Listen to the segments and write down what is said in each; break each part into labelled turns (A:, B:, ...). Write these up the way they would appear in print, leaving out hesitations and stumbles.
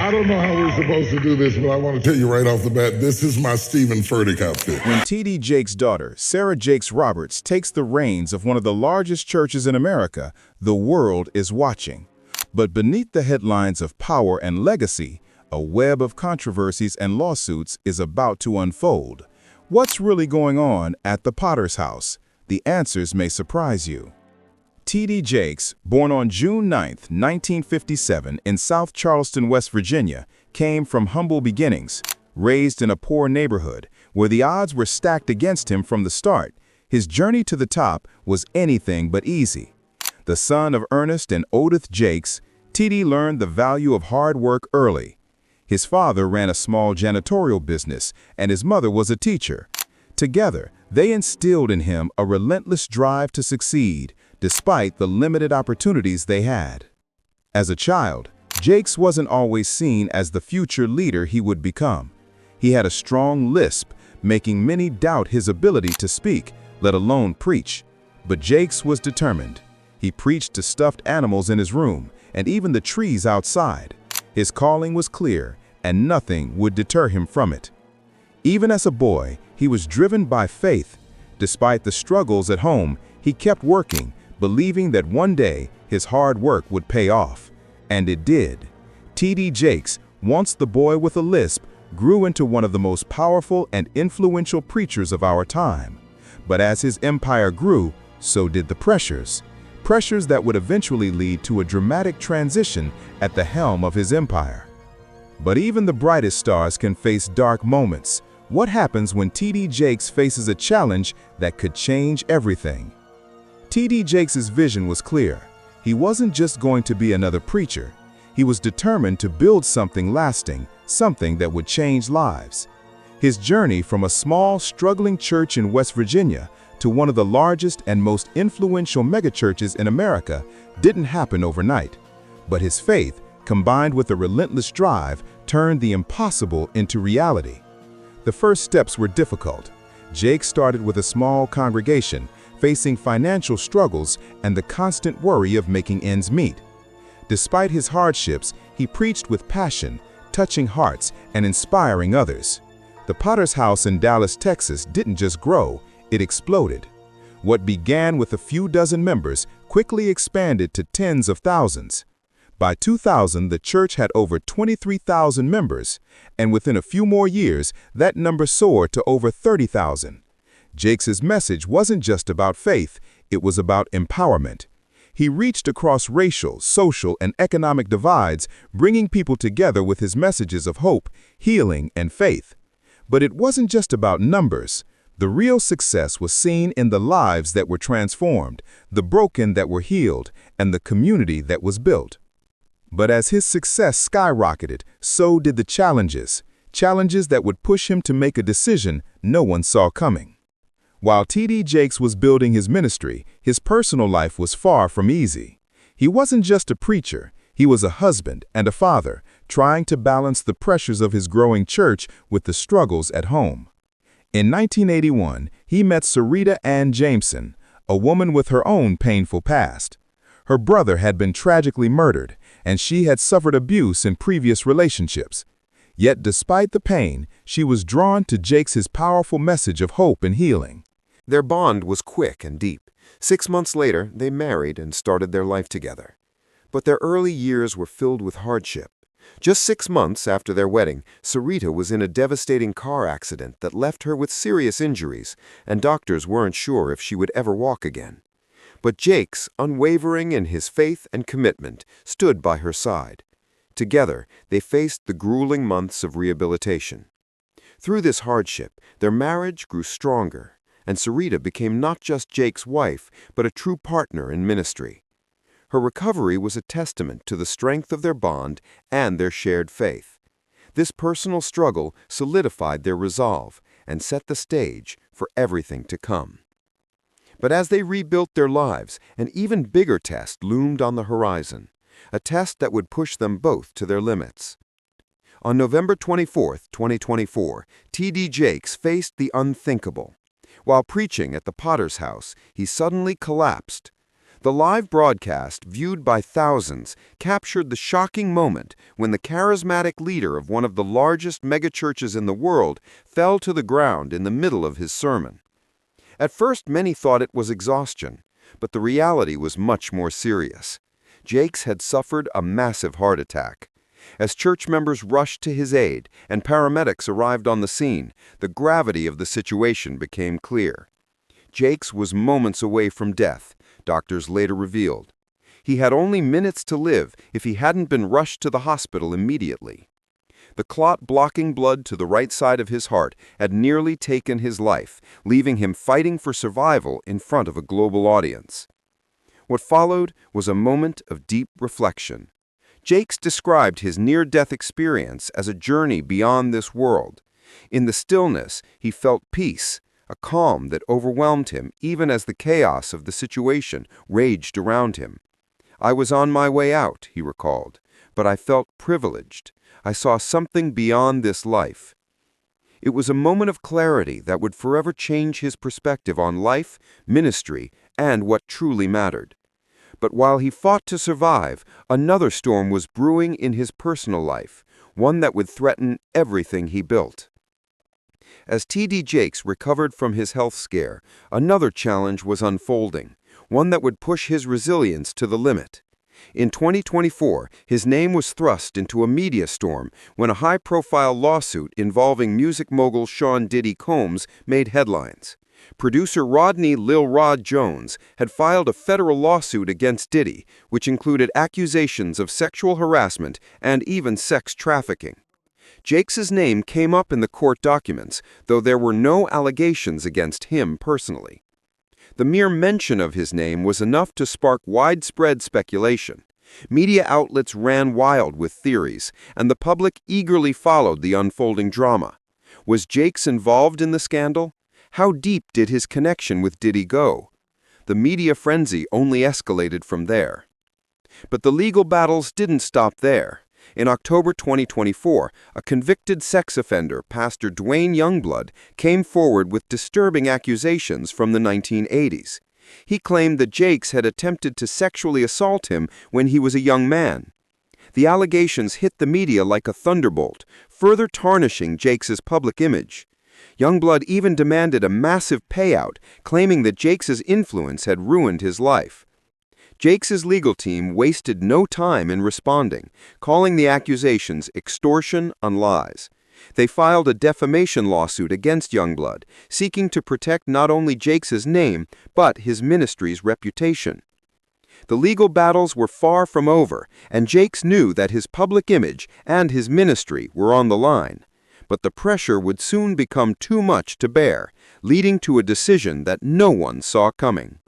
A: I don't know how we're supposed to do this, but I want to tell you right off the bat, this is my Stephen Furtick outfit.
B: When T.D. Jakes' daughter, Sarah Jakes Roberts, takes the reins of one of the largest churches in America, the world is watching. But beneath the headlines of power and legacy, a web of controversies and lawsuits is about to unfold. What's really going on at the Potter's house? The answers may surprise you. T.D. Jakes, born on June 9, 1957 in South Charleston, West Virginia, came from humble beginnings. Raised in a poor neighborhood where the odds were stacked against him from the start, his journey to the top was anything but easy. The son of Ernest and Odith Jakes, T.D. learned the value of hard work early. His father ran a small janitorial business and his mother was a teacher. Together, they instilled in him a relentless drive to succeed, despite the limited opportunities they had. As a child, Jakes wasn't always seen as the future leader he would become. He had a strong lisp, making many doubt his ability to speak, let alone preach. But Jakes was determined. He preached to stuffed animals in his room and even the trees outside. His calling was clear, and nothing would deter him from it. Even as a boy, he was driven by faith. Despite the struggles at home, he kept working, believing that one day his hard work would pay off. And it did. T.D. Jakes, once the boy with a lisp, grew into one of the most powerful and influential preachers of our time. But as his empire grew, so did the pressures. Pressures that would eventually lead to a dramatic transition at the helm of his empire. But even the brightest stars can face dark moments. What happens when T.D. Jakes faces a challenge that could change everything? T.D. Jakes' vision was clear. He wasn't just going to be another preacher. He was determined to build something lasting, something that would change lives. His journey from a small, struggling church in West Virginia to one of the largest and most influential megachurches in America didn't happen overnight. But his faith, combined with a relentless drive, turned the impossible into reality. The first steps were difficult. Jakes started with a small congregation, facing financial struggles and the constant worry of making ends meet. Despite his hardships, he preached with passion, touching hearts and inspiring others. The Potter's House in Dallas, Texas didn't just grow, it exploded. What began with a few dozen members quickly expanded to tens of thousands. By 2000, the church had over 23,000 members, and within a few more years, that number soared to over 30,000. Jakes' message wasn't just about faith, it was about empowerment. He reached across racial, social, and economic divides, bringing people together with his messages of hope, healing, and faith. But it wasn't just about numbers. The real success was seen in the lives that were transformed, the broken that were healed, and the community that was built. But as his success skyrocketed, so did the challenges that would push him to make a decision no one saw coming. While T.D. Jakes was building his ministry, his personal life was far from easy. He wasn't just a preacher, he was a husband and a father, trying to balance the pressures of his growing church with the struggles at home. In 1981, he met Sarita Ann Jameson, a woman with her own painful past. Her brother had been tragically murdered, and she had suffered abuse in previous relationships. Yet despite the pain, she was drawn to Jakes' powerful message of hope and healing.
C: Their bond was quick and deep. 6 months later, they married and started their life together. But their early years were filled with hardship. Just 6 months after their wedding, Sarita was in a devastating car accident that left her with serious injuries, and doctors weren't sure if she would ever walk again. But Jakes, unwavering in his faith and commitment, stood by her side. Together, they faced the grueling months of rehabilitation. Through this hardship, their marriage grew stronger, and Sarita became not just Jakes' wife, but a true partner in ministry. Her recovery was a testament to the strength of their bond and their shared faith. This personal struggle solidified their resolve and set the stage for everything to come. But as they rebuilt their lives, an even bigger test loomed on the horizon, a test that would push them both to their limits. On November 24, 2024, T.D. Jakes faced the unthinkable. While preaching at the Potter's House, he suddenly collapsed. The live broadcast, viewed by thousands, captured the shocking moment when the charismatic leader of one of the largest megachurches in the world fell to the ground in the middle of his sermon. At first, many thought it was exhaustion, but the reality was much more serious. Jakes had suffered a massive heart attack. As church members rushed to his aid and paramedics arrived on the scene, the gravity of the situation became clear. Jakes was moments away from death, doctors later revealed. He had only minutes to live if he hadn't been rushed to the hospital immediately. The clot blocking blood to the right side of his heart had nearly taken his life, leaving him fighting for survival in front of a global audience. What followed was a moment of deep reflection. Jakes described his near-death experience as a journey beyond this world. In the stillness, he felt peace, a calm that overwhelmed him even as the chaos of the situation raged around him. "I was on my way out," he recalled, "but I felt privileged. I saw something beyond this life." It was a moment of clarity that would forever change his perspective on life, ministry, and what truly mattered. But while he fought to survive, another storm was brewing in his personal life, one that would threaten everything he built. As T.D. Jakes recovered from his health scare, another challenge was unfolding, one that would push his resilience to the limit. In 2024, his name was thrust into a media storm when a high-profile lawsuit involving music mogul Sean "Diddy" Combs made headlines. Producer Rodney "Lil Rod" Jones had filed a federal lawsuit against Diddy, which included accusations of sexual harassment and even sex trafficking. Jakes' name came up in the court documents, though there were no allegations against him personally. The mere mention of his name was enough to spark widespread speculation. Media outlets ran wild with theories, and the public eagerly followed the unfolding drama. Was Jakes involved in the scandal? How deep did his connection with Diddy go? The media frenzy only escalated from there. But the legal battles didn't stop there. In October 2024, a convicted sex offender, Pastor Dwayne Youngblood, came forward with disturbing accusations from the 1980s. He claimed that Jakes had attempted to sexually assault him when he was a young man. The allegations hit the media like a thunderbolt, further tarnishing Jakes' public image. Youngblood even demanded a massive payout, claiming that Jakes' influence had ruined his life. Jakes' legal team wasted no time in responding, calling the accusations extortion and lies. They filed a defamation lawsuit against Youngblood, seeking to protect not only Jakes' name, but his ministry's reputation. The legal battles were far from over, and Jakes knew that his public image and his ministry were on the line. But the pressure would soon become too much to bear, leading to a decision that no one saw coming.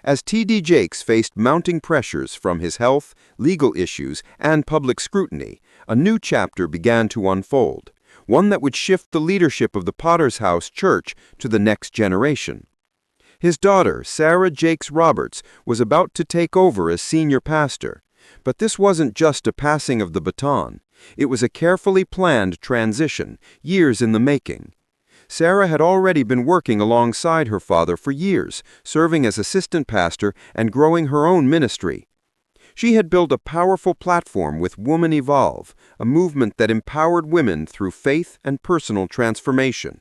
C: As T.D. Jakes faced mounting pressures from his health, legal issues, and public scrutiny, a new chapter began to unfold, one that would shift the leadership of the Potter's House Church to the next generation. His daughter, Sarah Jakes Roberts, was about to take over as senior pastor, but this wasn't just a passing of the baton. It was a carefully planned transition, years in the making. Sarah had already been working alongside her father for years, serving as assistant pastor and growing her own ministry. She had built a powerful platform with Women Evolve, a movement that empowered women through faith and personal transformation.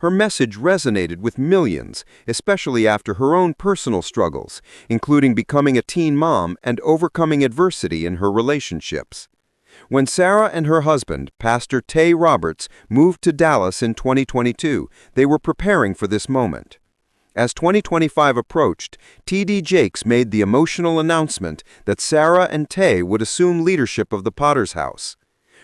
C: Her message resonated with millions, especially after her own personal struggles, including becoming a teen mom and overcoming adversity in her relationships. When Sarah and her husband, Pastor T.D. Roberts, moved to Dallas in 2022, they were preparing for this moment. As 2025 approached, T.D. Jakes made the emotional announcement that Sarah and Tay would assume leadership of the Potter's House.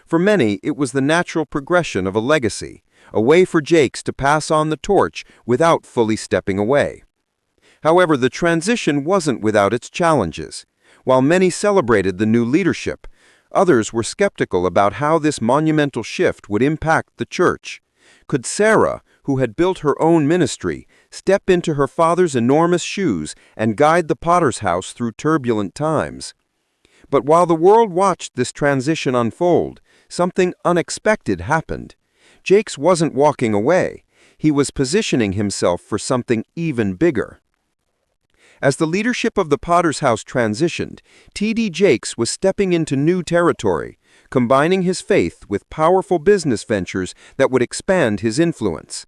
C: For many, it was the natural progression of a legacy, a way for Jakes to pass on the torch without fully stepping away. However, the transition wasn't without its challenges. While many celebrated the new leadership, others were skeptical about how this monumental shift would impact the church. Could Sarah, who had built her own ministry, step into her father's enormous shoes and guide the Potter's House through turbulent times? But while the world watched this transition unfold, something unexpected happened. Jakes wasn't walking away. He was positioning himself for something even bigger. As the leadership of the Potter's House transitioned, T.D. Jakes was stepping into new territory, combining his faith with powerful business ventures that would expand his influence.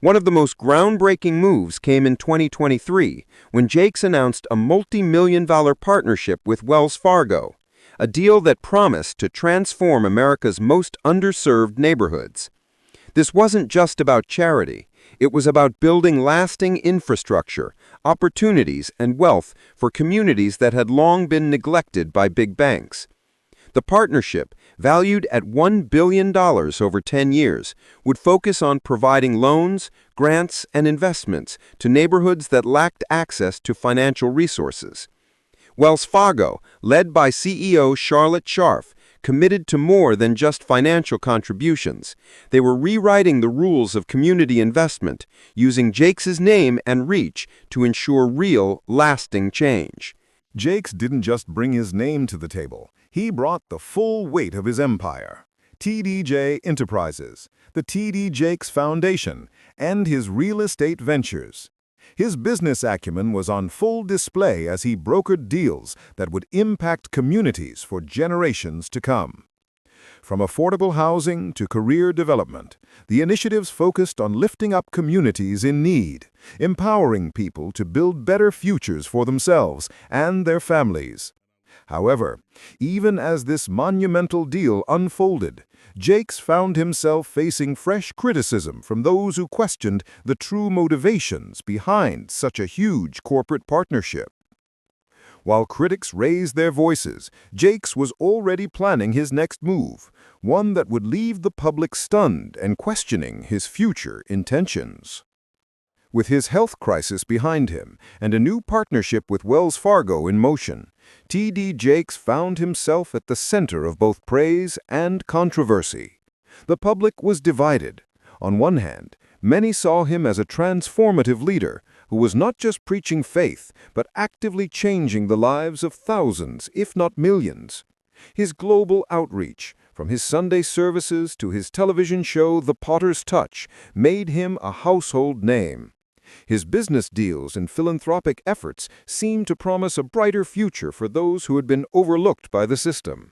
C: One of the most groundbreaking moves came in 2023 when Jakes announced a multi-million-dollar partnership with Wells Fargo, a deal that promised to transform America's most underserved neighborhoods. This wasn't just about charity. It was about building lasting infrastructure, opportunities, and wealth for communities that had long been neglected by big banks. The partnership, valued at $1 billion over 10 years, would focus on providing loans, grants, and investments to neighborhoods that lacked access to financial resources. Wells Fargo, led by CEO Charlotte Scharf, committed to more than just financial contributions. They were rewriting the rules of community investment, using Jakes' name and reach to ensure real, lasting change.
B: Jakes didn't just bring his name to the table. He brought the full weight of his empire. TDJ Enterprises, the T.D. Jakes Foundation, and his real estate ventures. His business acumen was on full display as he brokered deals that would impact communities for generations to come. From affordable housing to career development, the initiatives focused on lifting up communities in need, empowering people to build better futures for themselves and their families. However, even as this monumental deal unfolded, Jakes found himself facing fresh criticism from those who questioned the true motivations behind such a huge corporate partnership. While critics raised their voices, Jakes was already planning his next move, one that would leave the public stunned and questioning his future intentions. With his health crisis behind him and a new partnership with Wells Fargo in motion, T.D. Jakes found himself at the center of both praise and controversy. The public was divided. On one hand, many saw him as a transformative leader who was not just preaching faith, but actively changing the lives of thousands, if not millions. His global outreach, from his Sunday services to his television show The Potter's Touch, made him a household name. His business deals and philanthropic efforts seemed to promise a brighter future for those who had been overlooked by the system.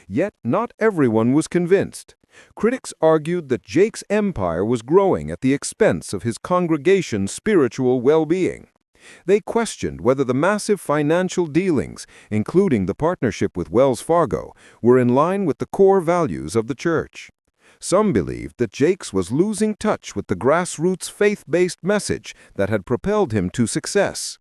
B: Yet not everyone was convinced. Critics argued that Jakes' empire was growing at the expense of his congregation's spiritual well-being. They questioned whether the massive financial dealings, including the partnership with Wells Fargo, were in line with the core values of the church. Some believed that Jakes was losing touch with the grassroots faith-based message that had propelled him to success.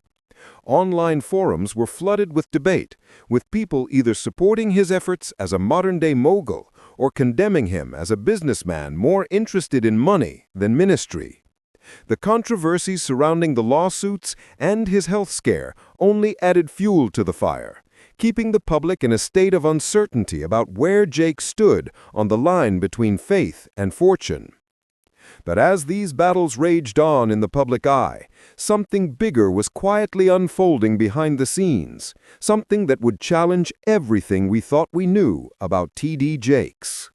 B: Online forums were flooded with debate, with people either supporting his efforts as a modern-day mogul or condemning him as a businessman more interested in money than ministry. The controversies surrounding the lawsuits and his health scare only added fuel to the fire, keeping the public in a state of uncertainty about where Jakes stood on the line between faith and fortune. But as these battles raged on in the public eye, something bigger was quietly unfolding behind the scenes, something that would challenge everything we thought we knew about T.D. Jakes.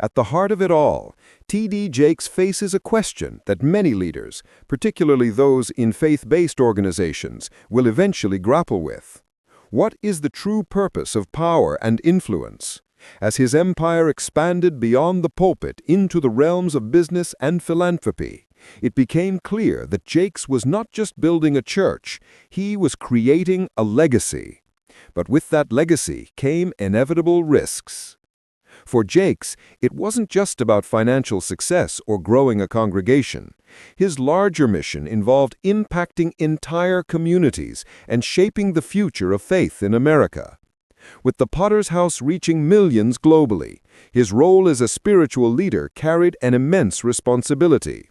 B: At the heart of it all, T.D. Jakes faces a question that many leaders, particularly those in faith-based organizations, will eventually grapple with. What is the true purpose of power and influence? As his empire expanded beyond the pulpit into the realms of business and philanthropy, it became clear that Jakes was not just building a church, he was creating a legacy. But with that legacy came inevitable risks. For Jakes, it wasn't just about financial success or growing a congregation. His larger mission involved impacting entire communities and shaping the future of faith in America. With the Potter's House reaching millions globally, his role as a spiritual leader carried an immense responsibility.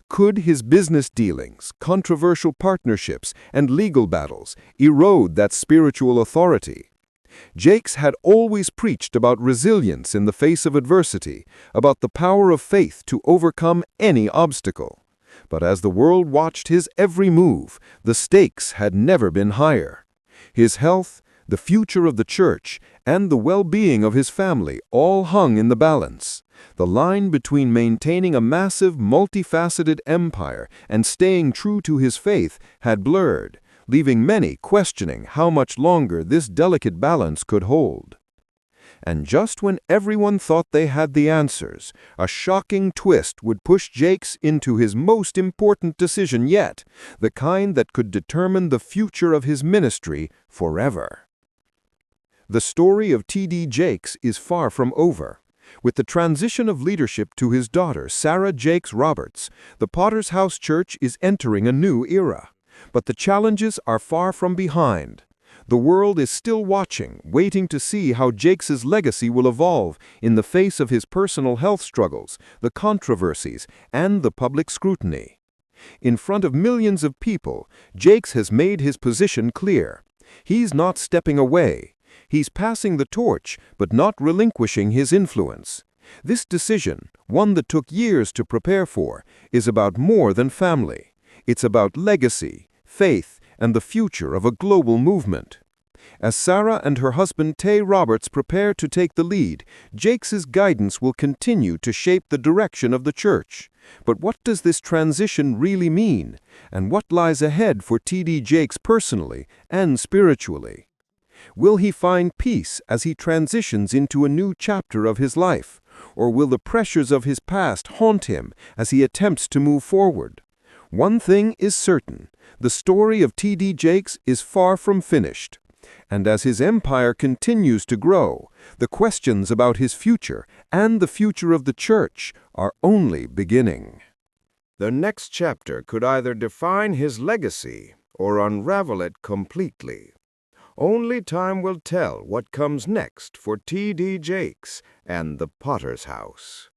B: Could his business dealings, controversial partnerships, and legal battles erode that spiritual authority? Jakes had always preached about resilience in the face of adversity, about the power of faith to overcome any obstacle. But as the world watched his every move, the stakes had never been higher. His health, the future of the church, and the well-being of his family all hung in the balance. The line between maintaining a massive, multifaceted empire and staying true to his faith had blurred,
C: leaving many questioning how much longer this delicate balance could hold. And just when everyone thought they had the answers, a shocking twist would push Jakes into his most important decision yet, the kind that could determine the future of his ministry forever. The story of T.D. Jakes is far from over. With the transition of leadership to his daughter, Sarah Jakes Roberts, the Potter's House Church is entering a new era. But the challenges are far from behind. The world is still watching, waiting to see how Jakes's legacy will evolve in the face of his personal health struggles, the controversies, and the public scrutiny. In front of millions of people, Jakes has made his position clear. He's not stepping away. He's passing the torch, but not relinquishing his influence. This decision, one that took years to prepare for, is about more than family. It's about legacy, faith, and the future of a global movement. As Sarah and her husband Tay Roberts prepare to take the lead, Jakes's guidance will continue to shape the direction of the church. But what does this transition really mean? And what lies ahead for T.D. Jakes personally and spiritually? Will he find peace as he transitions into a new chapter of his life? Or will the pressures of his past haunt him as he attempts to move forward? One thing is certain, the story of T.D. Jakes is far from finished. And as his empire continues to grow, the questions about his future and the future of the church are only beginning.
D: The next chapter could either define his legacy or unravel it completely. Only time will tell what comes next for T.D. Jakes and the Potter's House.